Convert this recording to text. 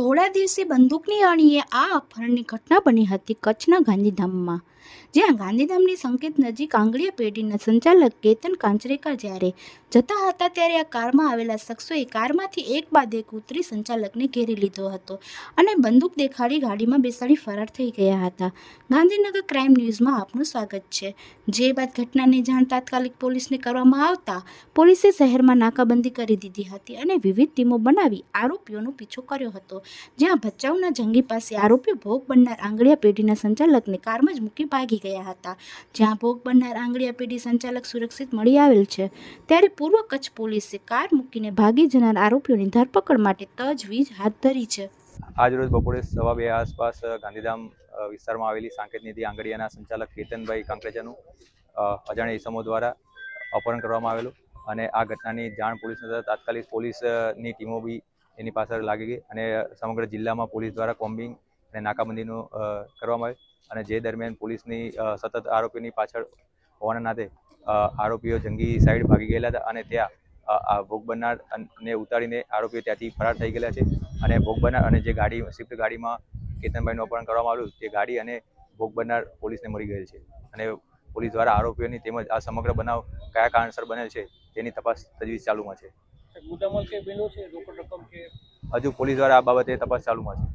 થોડા દિવસે બંદૂકની અણીએ આ અપહરણની ઘટના બની હતી કચ્છના ગાંધીધામમાં, જ્યાં ગાંધીધામની સંકેત નજીક આંગળીયા પેઢીના સંચાલક કેતન કાંચરેકર જ્યારે જતા હતા ત્યારે આ કારમાં આવેલા શખ્સોએ કારમાંથી એક બાદ એક ઉતરી સંચાલકને ઘેરી લીધો હતો અને બંદૂક દેખાડી ગાડીમાં બેસાડી ફરાર થઈ ગયા હતા. ગાંધીનગર ક્રાઇમ ન્યૂઝમાં આપનું સ્વાગત છે. જે બાદ ઘટનાની જાણ તાત્કાલિક પોલીસને કરવામાં આવતા પોલીસે શહેરમાં નાકાબંધી કરી દીધી હતી અને વિવિધ ટીમો બનાવી આરોપીઓનો પીછો કર્યો હતો. જ્યાં ભચાઉના જંગી પાસે આરોપીઓ ભોગ બનનાર આંગળીયા પેઢીના સંચાલકને કારમાં જ મૂકી ભાગી ગયા હતા. જ્યાં ભોગ બનનાર આંગળીયા પેઢી સંચાલક સુરક્ષિત મળી આવેલ છે, ત્યારે પૂર્વ કચ્છ પોલીસે કાર મૂકીને ભાગી જનાર આરોપીઓની ધરપકડ માટે તજવીજ હાથ ધરી છે. આજ રોજ બપોરે 2:15 આસપાસ ગાંધીધામ વિસ્તારમાં આવેલી સાંકેત નિધિ આંગળીયાના સંચાલક કેતનભાઈ કાંકરેજાનું અજાણ્યા ઇસમો દ્વારા અપહરણ કરવામાં આવેલું અને આ ઘટનાની જાણ પોલીસને થતાં તાત્કાલિક પોલીસની ટીમો બી એની પાછળ લાગી ગઈ અને સમગ્ર જિલ્લામાં પોલીસ દ્વારા કોમ્બિંગ અને નાકાબંધીનું કરવામાં આવ્યું અને જે દરમિયાન પોલીસની સતત આરોપીની પાછળ હોવાના નાતે આરોપીઓ જંગી સાઈડ ભાગી ગયેલા હતા અને ત્યાં ભોગ બનનારને ઉતારીને આરોપીઓ ત્યાંથી ફરાર થઈ ગયેલા છે અને ભોગ બનનાર અને જે ગાડી સ્વિફ્ટ ગાડીમાં કેતનભાઈનું અપહરણ કરવામાં આવ્યું તે ગાડી અને ભોગ બનનાર પોલીસને મળી ગયેલ છે અને પોલીસ દ્વારા આરોપીઓની તેમજ આ સમગ્ર બનાવ કયા કારણસર બનેલ છે તેની તપાસ તજવીજ ચાલુમાં છે. હજુ પોલીસ દ્વારા આ બાબતે તપાસ ચાલુમાં છે.